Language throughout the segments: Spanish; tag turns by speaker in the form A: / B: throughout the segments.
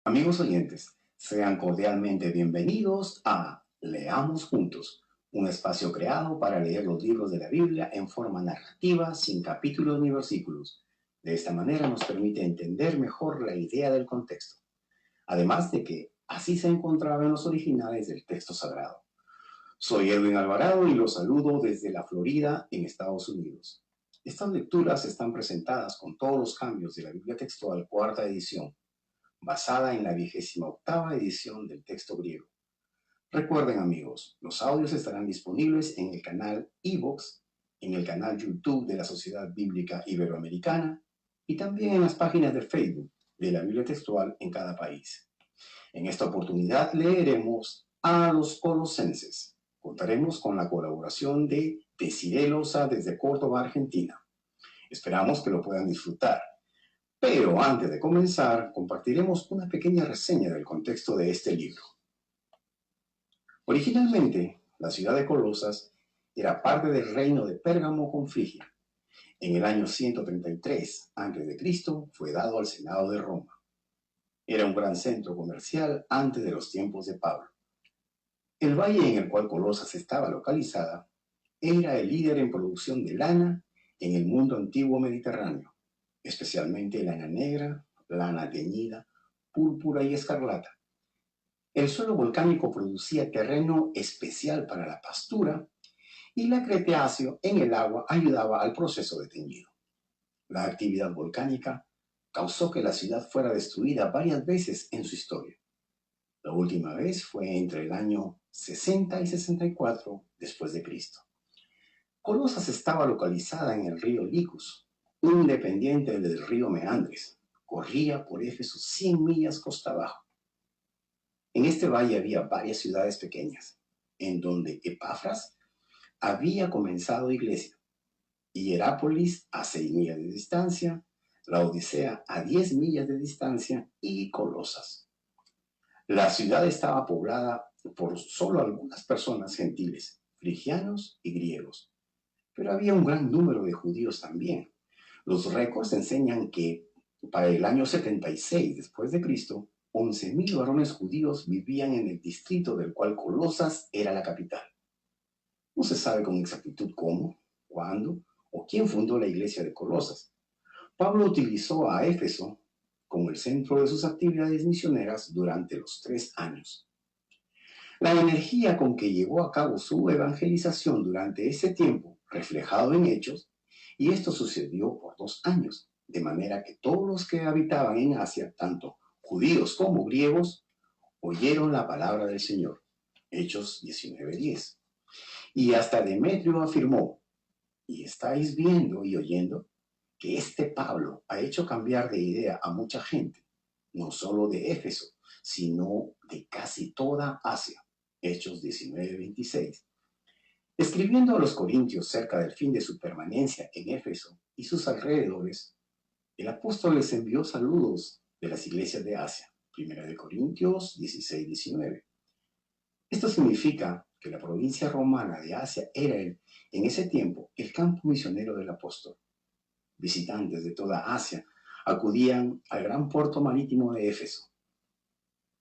A: Amigos oyentes, sean cordialmente bienvenidos a Leamos Juntos, un espacio creado para leer los libros de la Biblia en forma narrativa, sin capítulos ni versículos. De esta manera nos permite entender mejor la idea del contexto, además de que así se encontraba en los originales del texto sagrado. Soy Edwin Alvarado y los saludo desde la Florida, en Estados Unidos. Estas lecturas están presentadas con todos los cambios de la Biblia textual cuarta edición, basada en la 28ª edición del texto griego. Recuerden, amigos, los audios estarán disponibles en el canal iVoox, en el canal YouTube de la Sociedad Bíblica Iberoamericana y también en las páginas de Facebook de la Biblia textual en cada país. En esta oportunidad leeremos a los Colosenses. Contaremos con la colaboración de Desiree Loza desde Córdoba, Argentina. Esperamos que lo puedan disfrutar. Pero antes de comenzar, compartiremos una pequeña reseña del contexto de este libro. Originalmente, la ciudad de Colosas era parte del reino de Pérgamo con Frigia. En el año 133 a.C. fue dado al Senado de Roma. Era un gran centro comercial antes de los tiempos de Pablo. El valle en el cual Colosas estaba localizada era el líder en producción de lana en el mundo antiguo mediterráneo, especialmente lana negra, lana teñida, púrpura y escarlata. El suelo volcánico producía terreno especial para la pastura y la cretáceo en el agua ayudaba al proceso de teñido. La actividad volcánica causó que la ciudad fuera destruida varias veces en su historia. La última vez fue entre el año 60 y 64 después de Cristo. Colosas estaba localizada en el río Licus, un dependiente del río Meandres. Corría por Éfeso 100 millas costa abajo. En este valle había varias ciudades pequeñas, en donde Epafras había comenzado iglesia, Hierápolis a 6 millas de distancia, la Odisea a 10 millas de distancia y Colosas. La ciudad estaba poblada por solo algunas personas gentiles, frigianos y griegos, pero había un gran número de judíos también. Los récords enseñan que para el año 76 después de Cristo, 11.000 varones judíos vivían en el distrito del cual Colosas era la capital. No se sabe con exactitud cómo, cuándo o quién fundó la iglesia de Colosas. Pablo utilizó a Éfeso como el centro de sus actividades misioneras durante los 3 años. La energía con que llevó a cabo su evangelización durante ese tiempo, reflejado en Hechos, y esto sucedió por 2 años, de manera que todos los que habitaban en Asia, tanto judíos como griegos, oyeron la palabra del Señor. Hechos 19:10. Y hasta Demetrio afirmó, y estáis viendo y oyendo, que este Pablo ha hecho cambiar de idea a mucha gente, no solo de Éfeso, sino de casi toda Asia. Hechos 19:26. Escribiendo a los corintios cerca del fin de su permanencia en Éfeso y sus alrededores, el apóstol les envió saludos de las iglesias de Asia. 1 Corintios 16:19. Esto significa que la provincia romana de Asia era en ese tiempo el campo misionero del apóstol. Visitantes de toda Asia acudían al gran puerto marítimo de Éfeso.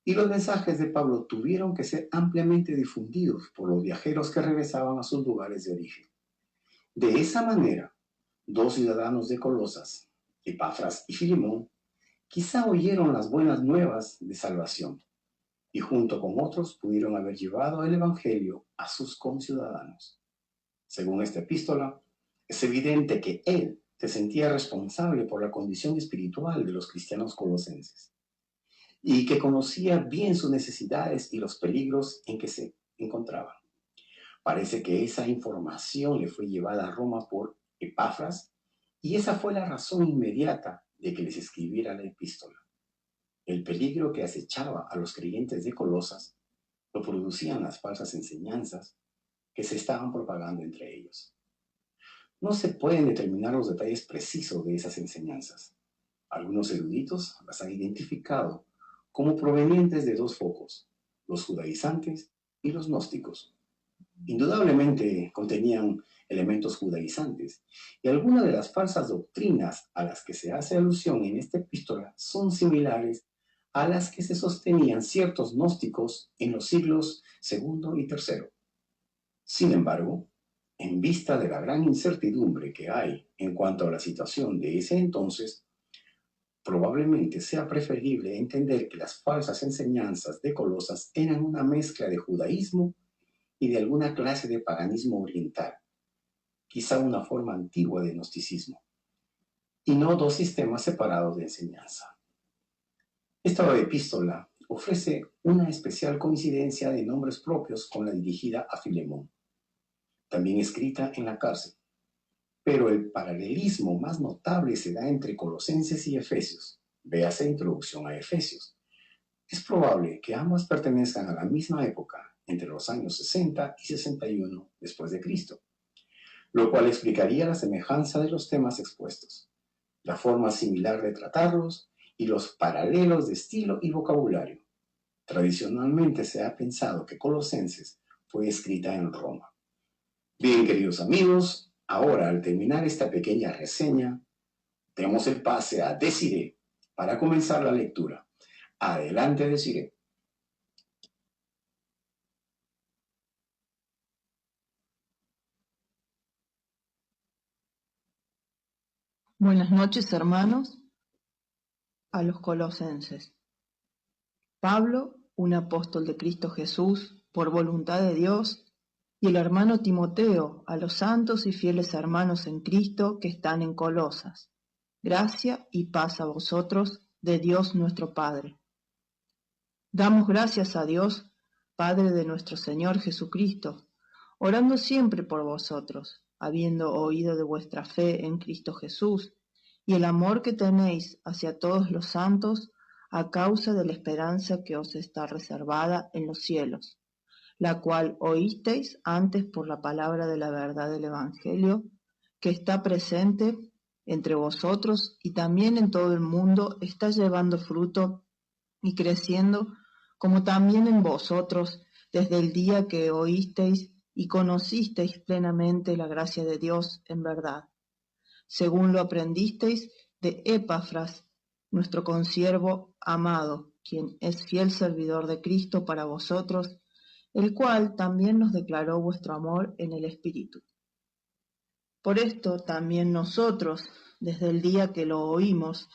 A: Y los mensajes de Pablo tuvieron que ser ampliamente difundidos por los viajeros que regresaban a sus lugares de origen. De esa manera, 2 ciudadanos de Colosas, Epafras y Filemón, quizá oyeron las buenas nuevas de salvación y junto con otros pudieron haber llevado el evangelio a sus conciudadanos. Según esta epístola, es evidente que él se sentía responsable por la condición espiritual de los cristianos colosenses y que conocía bien sus necesidades y los peligros en que se encontraban. Parece que esa información le fue llevada a Roma por Epafras y esa fue la razón inmediata de que les escribiera la epístola. El peligro que acechaba a los creyentes de Colosas lo producían las falsas enseñanzas que se estaban propagando entre ellos. No se pueden determinar los detalles precisos de esas enseñanzas. Algunos eruditos las han identificado como provenientes de 2 focos, los judaizantes y los gnósticos. Indudablemente contenían elementos judaizantes, y algunas de las falsas doctrinas a las que se hace alusión en esta epístola son similares a las que se sostenían ciertos gnósticos en los siglos II y III. Sin embargo, en vista de la gran incertidumbre que hay en cuanto a la situación de ese entonces, probablemente sea preferible entender que las falsas enseñanzas de Colosas eran una mezcla de judaísmo y de alguna clase de paganismo oriental, quizá una forma antigua de gnosticismo, y no dos sistemas separados de enseñanza. Esta epístola ofrece una especial coincidencia de nombres propios con la dirigida a Filemón, también escrita en la cárcel, pero el paralelismo más notable se da entre Colosenses y Efesios. Véase Introducción a Efesios. Es probable que ambas pertenezcan a la misma época, entre los años 60 y 61 después de Cristo, lo cual explicaría la semejanza de los temas expuestos, la forma similar de tratarlos y los paralelos de estilo y vocabulario. Tradicionalmente se ha pensado que Colosenses fue escrita en Roma. Bien, queridos amigos, ahora al terminar esta pequeña reseña, demos el pase a Desiree para comenzar la lectura. Adelante, Desiree.
B: Buenas noches, hermanos, a los colosenses. Pablo, un apóstol de Cristo Jesús, por voluntad de Dios, y el hermano Timoteo, a los santos y fieles hermanos en Cristo que están en Colosas. Gracia y paz a vosotros, de Dios nuestro Padre. Damos gracias a Dios, Padre de nuestro Señor Jesucristo, orando siempre por vosotros, habiendo oído de vuestra fe en Cristo Jesús, y el amor que tenéis hacia todos los santos, a causa de la esperanza que os está reservada en los cielos, la cual oísteis antes por la palabra de la verdad del Evangelio, que está presente entre vosotros y también en todo el mundo está llevando fruto y creciendo, como también en vosotros, desde el día que oísteis y conocisteis plenamente la gracia de Dios en verdad, según lo aprendisteis de Epafras, nuestro consiervo amado, quien es fiel servidor de Cristo para vosotros, el cual también nos declaró vuestro amor en el Espíritu. Por esto también nosotros, desde el día que lo oímos,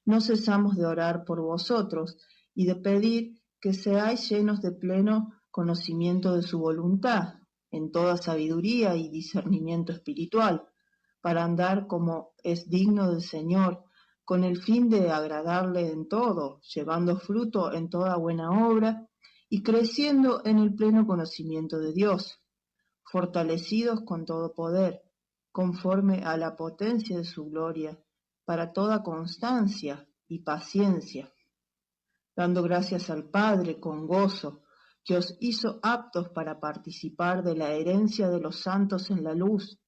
B: no cesamos de orar por vosotros y de pedir que seáis llenos de pleno conocimiento de su voluntad, en toda sabiduría y discernimiento espiritual, para andar como es digno del Señor, con el fin de agradarle en todo, llevando fruto en toda buena obra y creciendo en el pleno conocimiento de Dios, fortalecidos con todo poder, conforme a la potencia de su gloria, para toda constancia y paciencia, dando gracias al Padre con gozo, que os hizo aptos para participar de la herencia de los santos en la luz,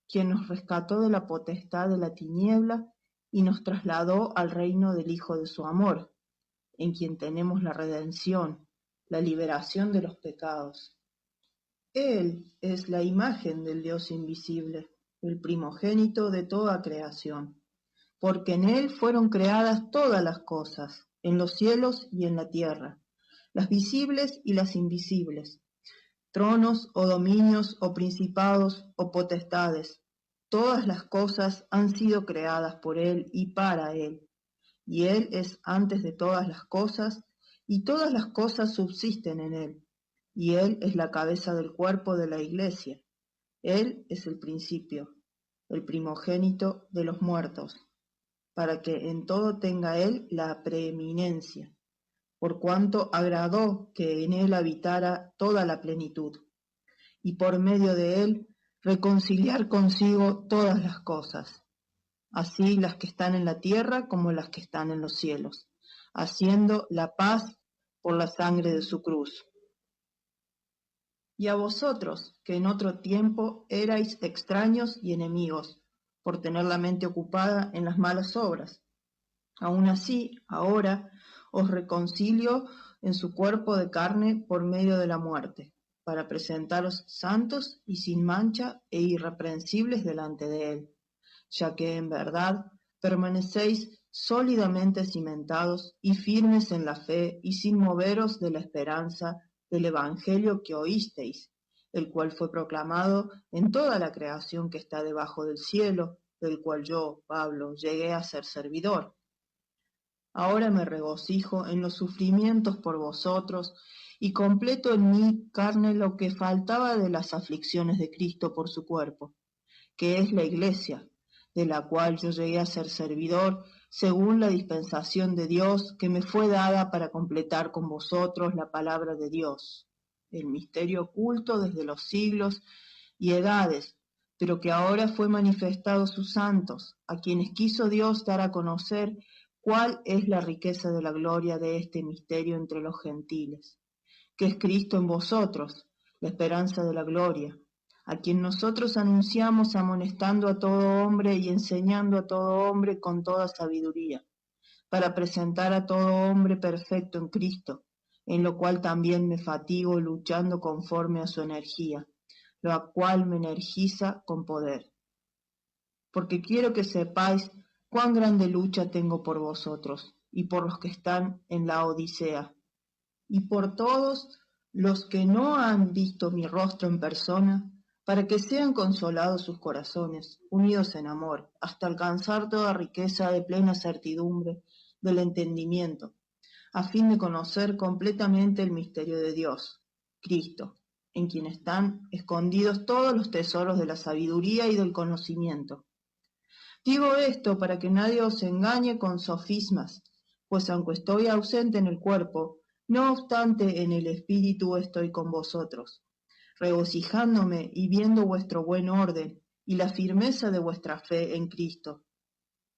B: quien nos rescató de la potestad de la tiniebla y nos trasladó al reino del Hijo de su amor, en quien tenemos la redención, la liberación de los pecados. Él es la imagen del Dios invisible, el primogénito de toda creación, porque en Él fueron creadas todas las cosas, en los cielos y en la tierra, las visibles y las invisibles, tronos o dominios o principados o potestades. Todas las cosas han sido creadas por Él y para Él, y Él es antes de todas las cosas, y todas las cosas subsisten en Él, y Él es la cabeza del cuerpo de la Iglesia. Él es el principio, el primogénito de los muertos, para que en todo tenga Él la preeminencia, por cuanto agradó que en Él habitara toda la plenitud, y por medio de Él reconciliar consigo todas las cosas, así las que están en la tierra como las que están en los cielos, haciendo la paz por la sangre de su cruz. Y a vosotros, que en otro tiempo erais extraños y enemigos, por tener la mente ocupada en las malas obras. Aun así, ahora os reconcilio en su cuerpo de carne por medio de la muerte, para presentaros santos y sin mancha e irreprensibles delante de él, ya que en verdad permanecéis sólidamente cimentados y firmes en la fe y sin moveros de la esperanza del Evangelio que oísteis, el cual fue proclamado en toda la creación que está debajo del cielo, del cual yo, Pablo, llegué a ser servidor. Ahora me regocijo en los sufrimientos por vosotros y completo en mi carne lo que faltaba de las aflicciones de Cristo por su cuerpo, que es la Iglesia, de la cual yo llegué a ser servidor, según la dispensación de Dios que me fue dada para completar con vosotros la palabra de Dios, el misterio oculto desde los siglos y edades, pero que ahora fue manifestado a sus santos, a quienes quiso Dios dar a conocer cuál es la riqueza de la gloria de este misterio entre los gentiles, que es Cristo en vosotros, la esperanza de la gloria, a quien nosotros anunciamos amonestando a todo hombre y enseñando a todo hombre con toda sabiduría, para presentar a todo hombre perfecto en Cristo, en lo cual también me fatigo luchando conforme a su energía, lo cual me energiza con poder. Porque quiero que sepáis cuán grande lucha tengo por vosotros, y por los que están en la Odisea, y por todos los que no han visto mi rostro en persona, para que sean consolados sus corazones, unidos en amor, hasta alcanzar toda riqueza de plena certidumbre del entendimiento, a fin de conocer completamente el misterio de Dios, Cristo, en quien están escondidos todos los tesoros de la sabiduría y del conocimiento. Digo esto para que nadie os engañe con sofismas, pues aunque estoy ausente en el cuerpo, no obstante en el espíritu estoy con vosotros, regocijándome y viendo vuestro buen orden y la firmeza de vuestra fe en Cristo.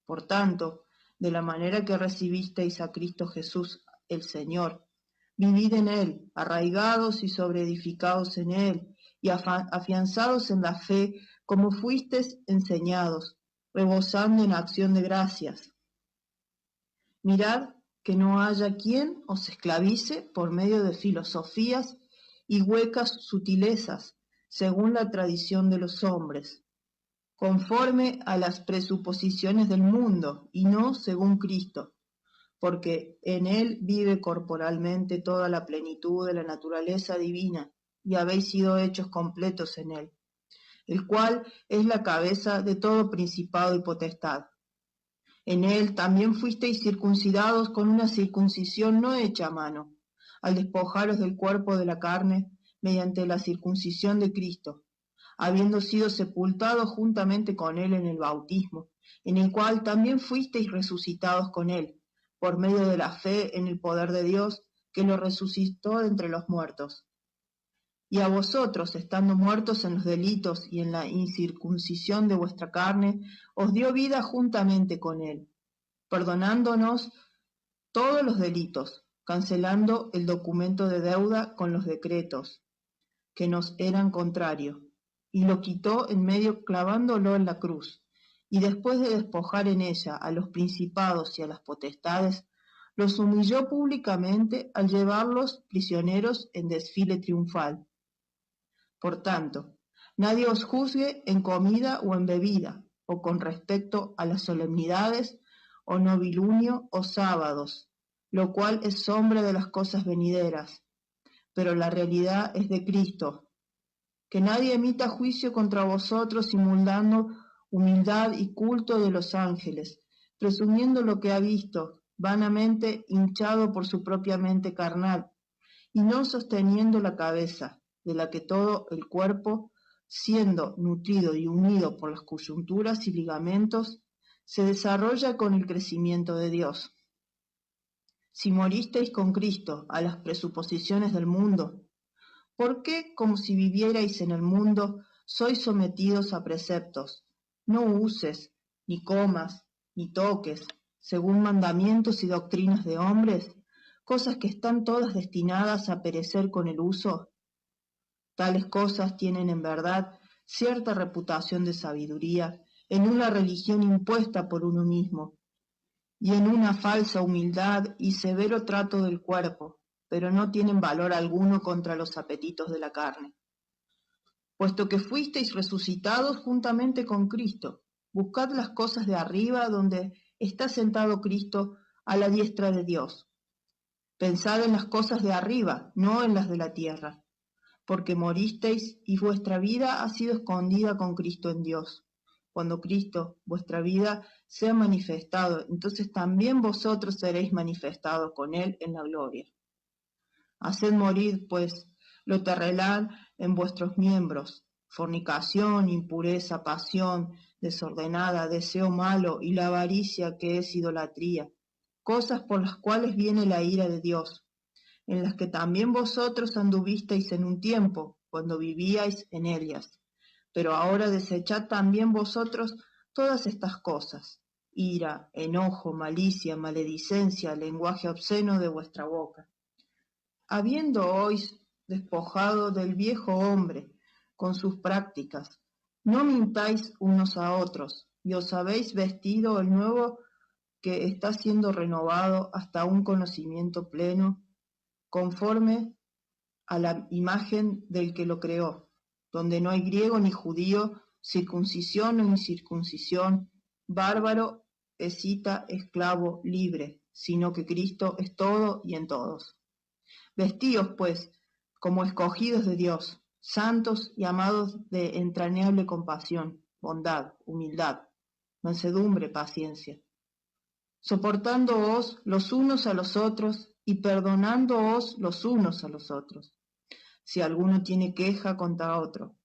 B: Por tanto, de la manera que recibisteis a Cristo Jesús el Señor, vivid en Él, arraigados y sobreedificados en Él, y afianzados en la fe, como fuisteis enseñados, rebosando en acción de gracias. Mirad que no haya quien os esclavice por medio de filosofías y huecas sutilezas, según la tradición de los hombres, conforme a las presuposiciones del mundo, y no según Cristo, porque en él vive corporalmente toda la plenitud de la naturaleza divina, y habéis sido hechos completos en él, el cual es la cabeza de todo principado y potestad. En él también fuisteis circuncidados con una circuncisión no hecha a mano, al despojaros del cuerpo de la carne mediante la circuncisión de Cristo, habiendo sido sepultados juntamente con él en el bautismo, en el cual también fuisteis resucitados con él, por medio de la fe en el poder de Dios, que lo resucitó de entre los muertos. Y a vosotros, estando muertos en los delitos y en la incircuncisión de vuestra carne, os dio vida juntamente con él, perdonándonos todos los delitos, cancelando el documento de deuda con los decretos que nos eran contrarios, y lo quitó en medio clavándolo en la cruz, y después de despojar en ella a los principados y a las potestades, los humilló públicamente al llevarlos prisioneros en desfile triunfal. Por tanto, nadie os juzgue en comida o en bebida, o con respecto a las solemnidades, o novilunio, o sábados, lo cual es sombra de las cosas venideras, pero la realidad es de Cristo. Que nadie emita juicio contra vosotros simulando humildad y culto de los ángeles, presumiendo lo que ha visto, vanamente hinchado por su propia mente carnal, y no sosteniendo la cabeza, de la que todo el cuerpo, siendo nutrido y unido por las coyunturas y ligamentos, se desarrolla con el crecimiento de Dios. Si moristeis con Cristo a las presuposiciones del mundo, ¿por qué, como si vivierais en el mundo, sois sometidos a preceptos? No uses, ni comas, ni toques, según mandamientos y doctrinas de hombres, cosas que están todas destinadas a perecer con el uso. Tales cosas tienen en verdad cierta reputación de sabiduría en una religión impuesta por uno mismo, y en una falsa humildad y severo trato del cuerpo, pero no tienen valor alguno contra los apetitos de la carne. Puesto que fuisteis resucitados juntamente con Cristo, buscad las cosas de arriba donde está sentado Cristo a la diestra de Dios. Pensad en las cosas de arriba, no en las de la tierra, porque moristeis y vuestra vida ha sido escondida con Cristo en Dios. Cuando Cristo, vuestra vida, sea manifestado, entonces también vosotros seréis manifestados con Él en la gloria. Haced morir, pues, lo terrenal en vuestros miembros: fornicación, impureza, pasión desordenada, deseo malo y la avaricia, que es idolatría, cosas por las cuales viene la ira de Dios, en las que también vosotros anduvisteis en un tiempo, cuando vivíais en ellas. Pero ahora desechad también vosotros todas estas cosas: ira, enojo, malicia, maledicencia, lenguaje obsceno de vuestra boca. Habiéndoos despojado del viejo hombre con sus prácticas, no mintáis unos a otros, y os habéis vestido el nuevo, que está siendo renovado hasta un conocimiento pleno, conforme a la imagen del que lo creó, donde no hay griego ni judío, circuncisión o incircuncisión, bárbaro, escita, esclavo, libre, sino que Cristo es todo y en todos. Vestíos, pues, como escogidos de Dios, santos y amados, de entrañable compasión, bondad, humildad, mansedumbre, paciencia, soportándoos los unos a los otros y perdonándoos los unos a los otros, si alguno tiene queja contra otro.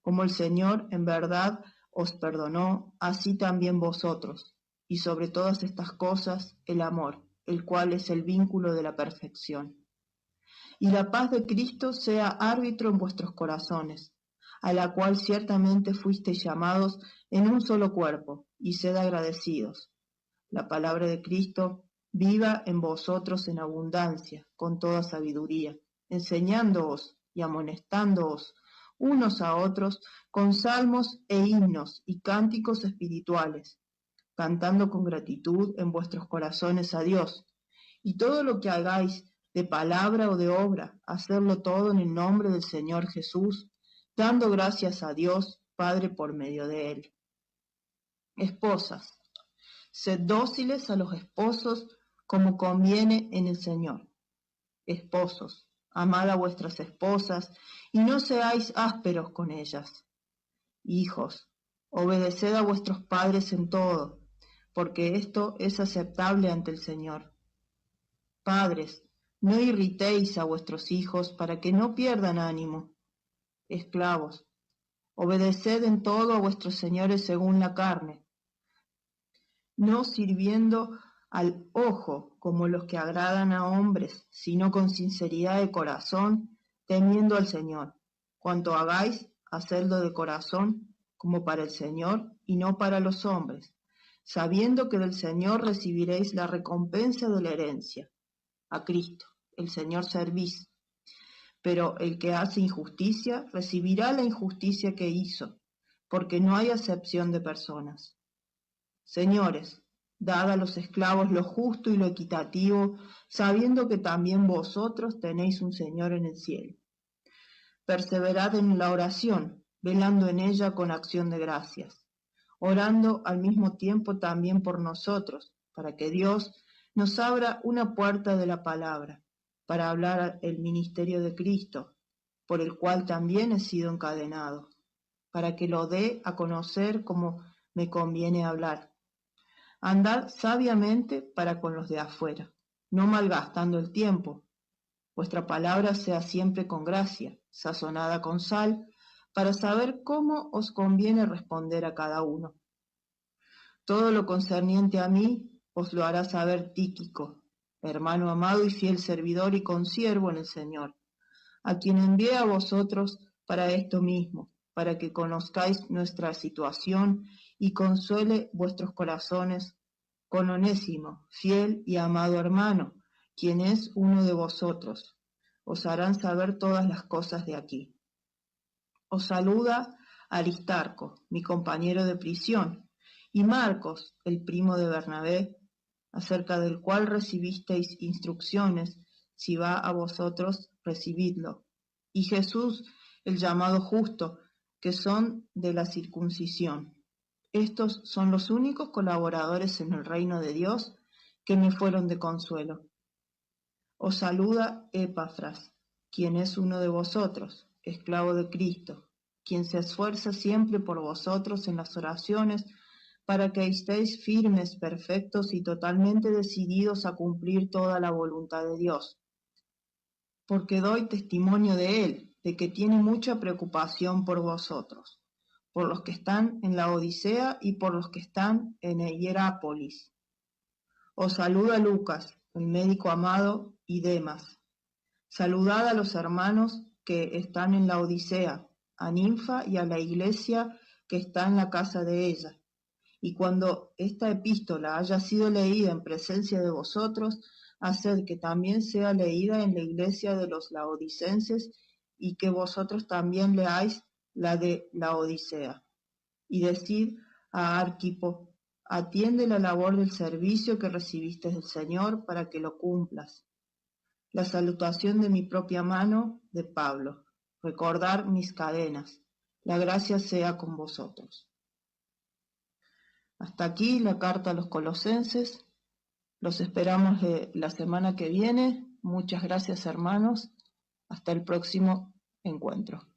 B: Como el Señor en verdad os perdonó, así también vosotros. Y sobre todas estas cosas, el amor, el cual es el vínculo de la perfección. Y la paz de Cristo sea árbitro en vuestros corazones, a la cual ciertamente fuisteis llamados en un solo cuerpo, y sed agradecidos. La palabra de Cristo viva en vosotros en abundancia, con toda sabiduría, enseñándoos y amonestándoos unos a otros con salmos e himnos y cánticos espirituales, cantando con gratitud en vuestros corazones a Dios. Y todo lo que hagáis, de palabra o de obra, hacerlo todo en el nombre del Señor Jesús, dando gracias a Dios Padre por medio de Él. Esposas, sed dóciles a los esposos como conviene en el Señor. Esposos, amad a vuestras esposas y no seáis ásperos con ellas. Hijos, obedeced a vuestros padres en todo, porque esto es aceptable ante el Señor. Padres, no irritéis a vuestros hijos para que no pierdan ánimo. Esclavos, obedeced en todo a vuestros señores según la carne, no sirviendo al ojo como los que agradan a hombres, sino con sinceridad de corazón, temiendo al Señor. Cuanto hagáis, hacedlo de corazón, como para el Señor y no para los hombres, sabiendo que del Señor recibiréis la recompensa de la herencia. A Cristo, el Señor, servís. Pero el que hace injusticia recibirá la injusticia que hizo, porque no hay acepción de personas. Señores, dad a los esclavos lo justo y lo equitativo, sabiendo que también vosotros tenéis un Señor en el cielo. Perseverad en la oración, velando en ella con acción de gracias, orando al mismo tiempo también por nosotros, para que Dios nos abra una puerta de la palabra, para hablar el ministerio de Cristo, por el cual también he sido encadenado, para que lo dé a conocer como me conviene hablar. Andad sabiamente para con los de afuera, no malgastando el tiempo. Vuestra palabra sea siempre con gracia, sazonada con sal, para saber cómo os conviene responder a cada uno. Todo lo concerniente a mí os lo hará saber Tíquico, hermano amado y fiel servidor y consiervo en el Señor, a quien envié a vosotros para esto mismo, para que conozcáis nuestra situación y consuele vuestros corazones con Onésimo, fiel y amado hermano, quien es uno de vosotros. Os harán saber todas las cosas de aquí. Os saluda Aristarco, mi compañero de prisión, y Marcos, el primo de Bernabé, acerca del cual recibisteis instrucciones. Si va a vosotros, recibidlo. Y Jesús, el llamado justo, que son de la circuncisión, Estos son los únicos colaboradores en el reino de Dios que me fueron de consuelo. Os saluda Epafras, quien es uno de vosotros, esclavo de Cristo, quien se esfuerza siempre por vosotros en las oraciones, para que estéis firmes, perfectos y totalmente decididos a cumplir toda la voluntad de Dios. Porque doy testimonio de él, de que tiene mucha preocupación por vosotros, por los que están en la Odisea y por los que están en Hierápolis. Os saluda Lucas, el médico amado, y Demas. Saludad a los hermanos que están en la Odisea, a Ninfa y a la iglesia que está en la casa de ella. Y cuando esta epístola haya sido leída en presencia de vosotros, haced que también sea leída en la iglesia de los laodicenses, y que vosotros también leáis la de la Odisea. Y decid a Arquipo: atiende la labor del servicio que recibiste del Señor, para que lo cumplas. La salutación de mi propia mano, de Pablo. Recordar mis cadenas. La gracia sea con vosotros. Hasta aquí la carta a los colosenses. Los esperamos la semana que viene. Muchas gracias, hermanos. Hasta el próximo encuentro.